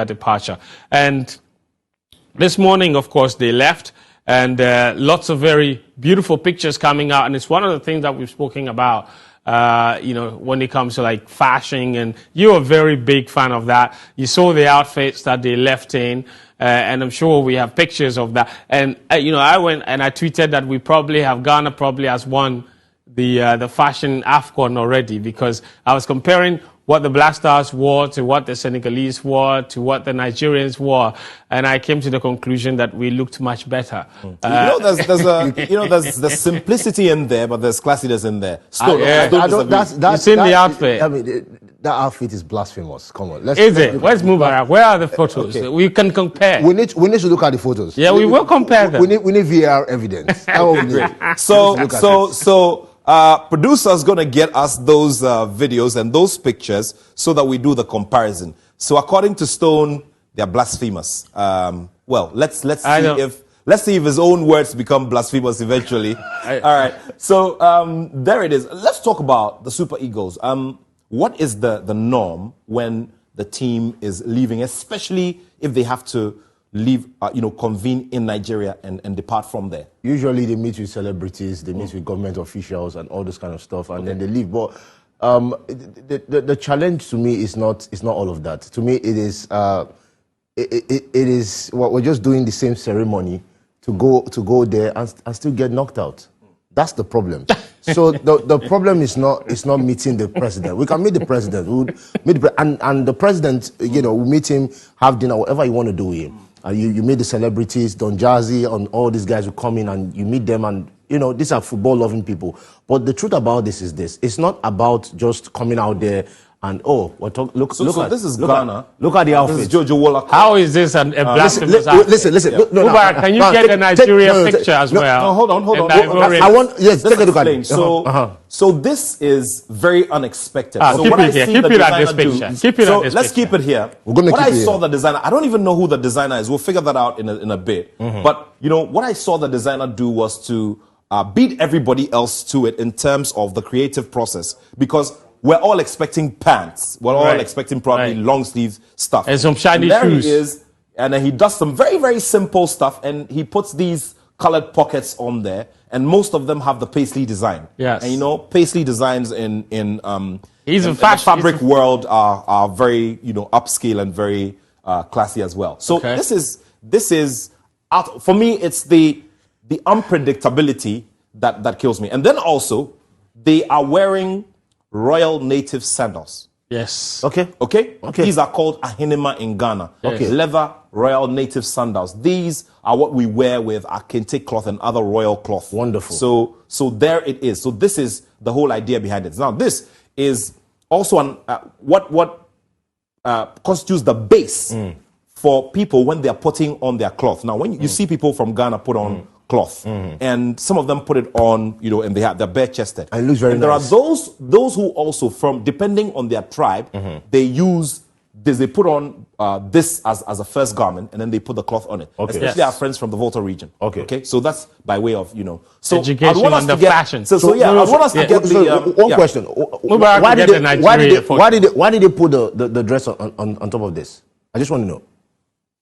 departure. And this morning, of course, they left, and lots of very beautiful pictures coming out. And it's one of the things that we've spoken about, when it comes to like fashion. And you're a very big fan of that. You saw the outfits that they left in. And I'm sure we have pictures of that. And, I went and I tweeted that Ghana probably has won the fashion AFCON already, because I was comparing what the Black Stars wore to what the Senegalese wore to what the Nigerians wore, and I came to the conclusion that we looked much better. There's simplicity in there, but there's classiness in there. You've seen the outfit. I mean, that outfit is blasphemous. Come on, let's Where's Mubarak? Where are the photos? Okay. We can compare. We need to look at the photos. Yeah, we will compare them. We need VR evidence. Producers going to get us those videos and those pictures so that we do the comparison. So according to Stone, they're blasphemous. Let's see if his own words become blasphemous eventually. All right. So there it is. Let's talk about the Super Eagles. What is the norm when the team is leaving, especially if they have to leave, convene in Nigeria and depart from there? Usually they meet with celebrities, they meet with government officials and all this kind of stuff, and then they leave. But the challenge to me is not all of that. To me, it is we're just doing the same ceremony to go there and still get knocked out. That's the problem. So the problem is not meeting the president. We can meet the president. And the president, we'll meet him, have dinner, whatever you want to do with him. You meet the celebrities, Don Jazzy, and all these guys who come in, and you meet them, and these are football-loving people. But the truth about this is this: it's not about just coming out there and this is Ghana. Look at the outfit. This is Jojo Wallach. How is this a blasphemous outfit? Listen. Yeah. Mubarak, can you get the Nigeria picture as well? No, hold on. Take a look at it. So this is very unexpected. Keep it at this picture. Let's keep it here. What I saw the designer, I don't even know who the designer is. We'll figure that out in a bit. Mm-hmm. But what I saw the designer do was to beat everybody else to it in terms of the creative process, because we're all expecting pants. We're all expecting probably long sleeve stuff. And some shiny shoes. He is, and then he does some very, very simple stuff, and he puts these colored pockets on there, and most of them have the paisley design. Yes. And paisley designs in the fabric world are very upscale and very classy as well. So this is out for me. It's the unpredictability that kills me. And then also they are wearing royal native sandals. Yes. Okay. These are called ahinima in Ghana. Yes. Leather royal native sandals. These are what we wear with our kente cloth and other royal cloth. Wonderful. So there it is. So this is the whole idea behind it. Now this is also what constitutes the base for people when they are putting on their cloth. Now when you see people from Ghana put on cloth, and some of them put it on, and they're bare chested. And it looks very nice. There are those who also, depending on their tribe, they use this. They put on this as a first garment, and then they put the cloth on it. Especially our friends from the Volta region. Okay. So that's by way of So education on the fashion. I want us to get one question. Why did they put the dress on top of this? I just want to know.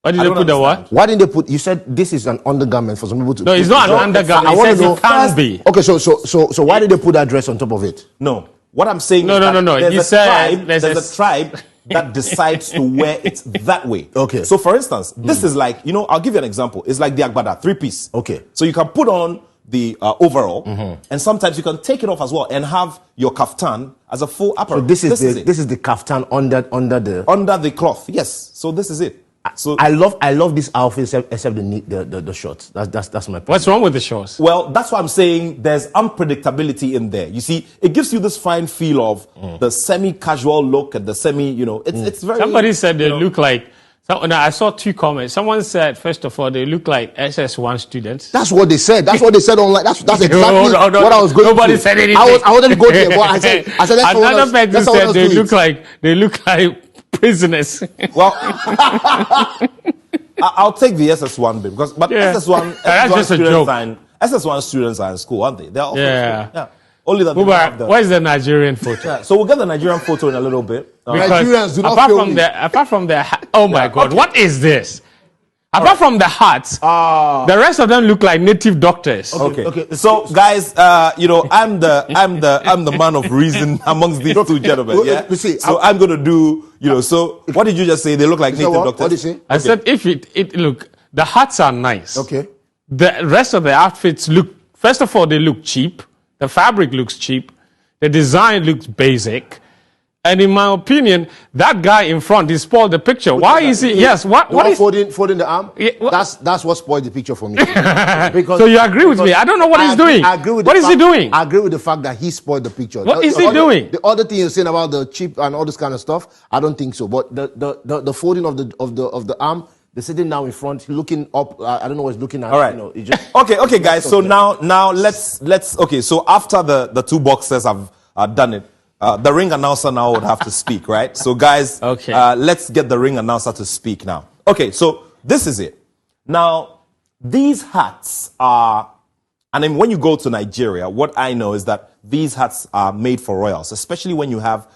Why did they put the what? Why didn't they put? You said this is an undergarment for some people to. No, it's not an undergarment. I want to know. It can be. Okay, so why did they put that dress on top of it? No, what I'm saying. No. There's a tribe that decides to wear it that way. Okay. So for instance, this is like I'll give you an example. It's like the agbada 3-piece. Okay. So you can put on the overall, and sometimes you can take it off as well and have your kaftan as a full apparel. So this is the kaftan under the cloth. Yes. So this is it. So I love this outfit except the shorts. That's my point. What's wrong with the shorts? Well, that's what I'm saying. There's unpredictability in there. You see, it gives you this fine feel of the semi-casual look and the it's very. Somebody said they look like. I saw two comments. Someone said, first of all, they look like SS1 students. That's what they said. That's what they said online. That's exactly what I was going Nobody to. said anything. I wanted to go there, but I said another person said they look like prisoners. Well, I'll take the SS1 bit SS1 that's just a joke. SS1 students are in school, aren't they? They're also Only that they don't have the... Where's the Nigerian photo? Yeah, so we'll get the Nigerian photo in a little bit. Nigerians do not apart from the oh my God, okay. What is this? Apart from the hats, the rest of them look like native doctors. Okay. So, guys, I'm the man of reason amongst these two gentlemen. Yeah. So I'm going to do, So, what did you just say? They look like native doctors. What did you say? I said if it look, the hats are nice. Okay. The rest of the outfits look. First of all, they look cheap. The fabric looks cheap. The design looks basic. And in my opinion, that guy in front, he spoiled the picture. Why is he? Yes. What is folding the arm? Yeah, that's what spoiled the picture for me. So you agree with me? I don't know what he's doing. I agree with what is he doing? I agree with the fact that he spoiled the picture. What is he doing? The other thing you're saying about the cheap and all this kind of stuff, I don't think so. But the folding of the arm, they're sitting down in front, looking up. I don't know what he's looking at. All right. Okay, guys. So now let's. Okay. So after the two boxers have done it. The ring announcer now would have to speak, right? So, guys, let's get the ring announcer to speak now. Okay, so this is it. Now, these hats are, and then when you go to Nigeria, what I know is that these hats are made for royals, especially when you have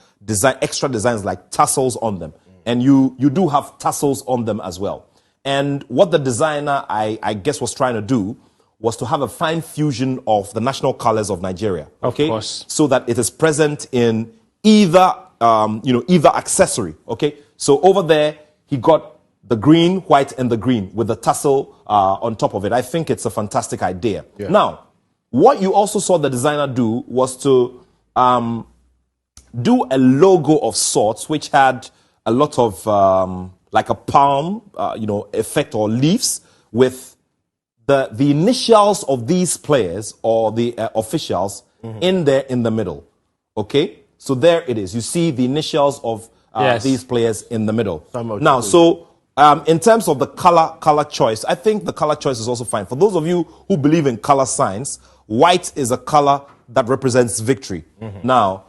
extra designs like tassels on them. And you do have tassels on them as well. And what the designer, I guess, was trying to do was to have a fine fusion of the national colors of Nigeria, okay? Of course. So that it is present in either accessory, okay? So over there, he got the green, white, and the green with the tassel on top of it. I think it's a fantastic idea. Yeah. Now, what you also saw the designer do was to do a logo of sorts, which had a lot of like a palm, effect or leaves with the initials of these players or the officials in there in the middle. Okay? So there it is. You see the initials of these players in the middle. Now, so in terms of the color choice, I think the color choice is also fine. For those of you who believe in color science, white is a color that represents victory. Now,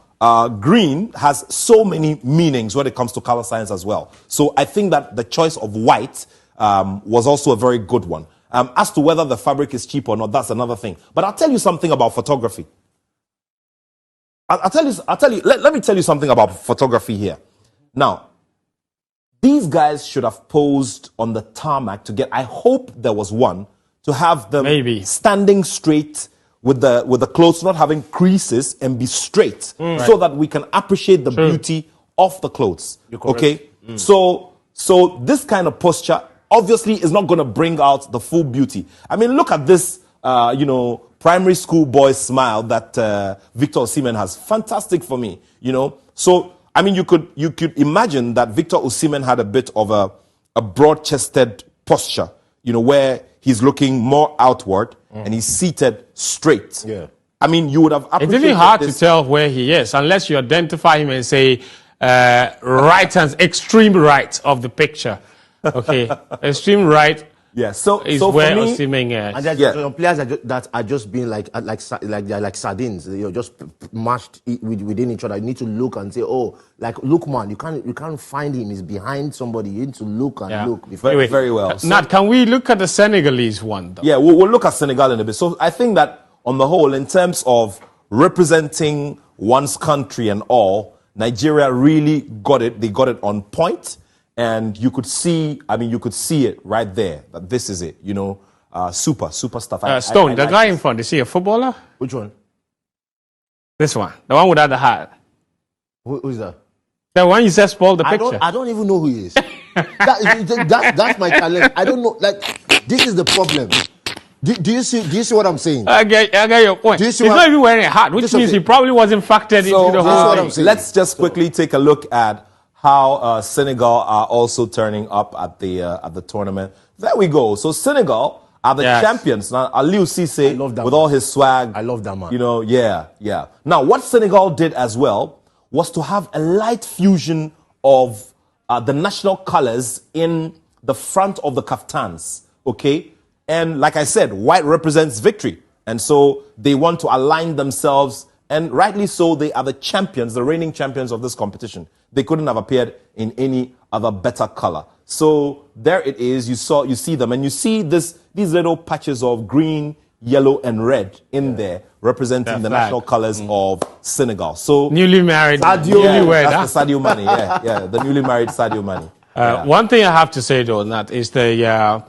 green has so many meanings when it comes to color science as well. So I think that the choice of white was also a very good one. As to whether the fabric is cheap or not, that's another thing. But I'll tell you something about photography. Let me tell you something about photography here. Now, these guys should have posed on the tarmac to get, I hope there was one, to have them standing straight with the clothes not having creases and be straight so that we can appreciate the beauty of the clothes. Okay? So this kind of posture obviously is not going to bring out the full beauty. I mean, look at this, primary school boy smile that Victor Osimhen has. Fantastic for me, So, I mean, you could imagine that Victor Osimhen had a bit of a broad-chested posture, where he's looking more outward and he's seated straight. Yeah. I mean, you would have appreciated It's even hard to tell where he is unless you identify him and say right hand, extreme right of the picture. Okay, extreme right. Yeah, so where for me, Osimhen is. And there are players that are just being like they're like sardines. You're just mashed within each other. You need to look and say, oh, like Lookman. You can't find him. He's behind somebody. You need to look and look. Very, very well. Nat, can we look at the Senegalese one, though? Yeah, we'll look at Senegal in a bit. So I think that on the whole, in terms of representing one's country and all, Nigeria really got it. They got it on point. And you could see, it right there. That this is it, super stuff. Stone, the guy in front, is he a footballer? Which one? This one, the one without the hat. Who's that? The one you said spoiled the picture. I don't even know who he is. That's my challenge. I don't know. Like, this is the problem. Do you see what I'm saying? I get your point. He's not even wearing a hat, which means he probably wasn't factored into the whole thing. Let's just quickly take a look at how Senegal are also turning up at the tournament. There we go. So Senegal are the champions. Now, Aliou Cisse, with all his swag. I love that man. Yeah. Now, what Senegal did as well was to have a light fusion of the national colors in the front of the kaftans. Okay? And like I said, white represents victory. And so they want to align themselves. And rightly so, they are the champions, the reigning champions of this competition. They couldn't have appeared in any other better color. So there it is. You see them, and you see these little patches of green, yellow and red in there, representing the flag. national colors of Senegal. So Newly married. Sadio, that's the Sadio Mane, yeah, the newly married Sadio Mane. One thing I have to say though, Nat, is the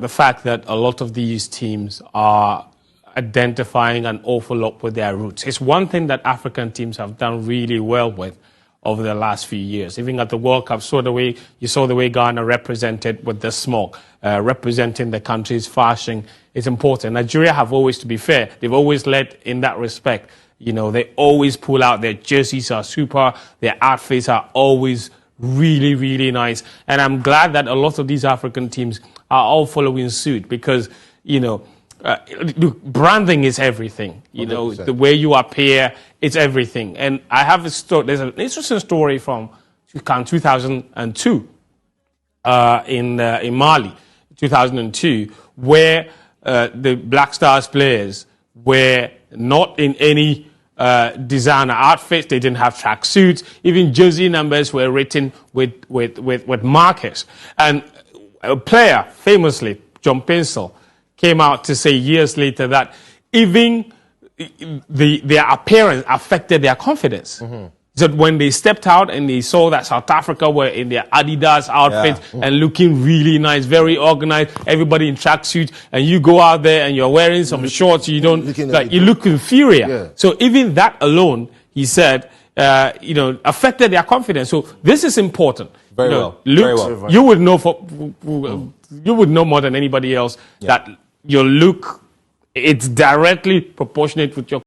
fact that a lot of these teams are identifying an awful lot with their roots. It's one thing that African teams have done really well with over the last few years. Even at the World Cup, you saw the way Ghana represented with the smoke, representing the country's fashion is important. Nigeria have always, to be fair, they've always led in that respect. You know, they always pull out, their jerseys are super, their outfits are always really, really nice. And I'm glad that a lot of these African teams are all following suit because, you know, look, branding is everything. You 100%. Know, the way you appear, it's everything. And I have a story. There's an interesting story from 2002 in Mali, 2002, where the Black Stars players were not in any designer outfits. They didn't have track suits. Even jersey numbers were written with markers. And a player, famously, John Pencil, came out to say years later that even their appearance affected their confidence. Mm-hmm. So when they stepped out and they saw that South Africa were in their Adidas outfits and looking really nice, very organized, everybody in tracksuits, and you go out there and you're wearing some shorts, you look inferior. Yeah. So even that alone, he said, affected their confidence. So this is important. Very well. Very well. You would know you would know more than anybody else that your look, it's directly proportionate with your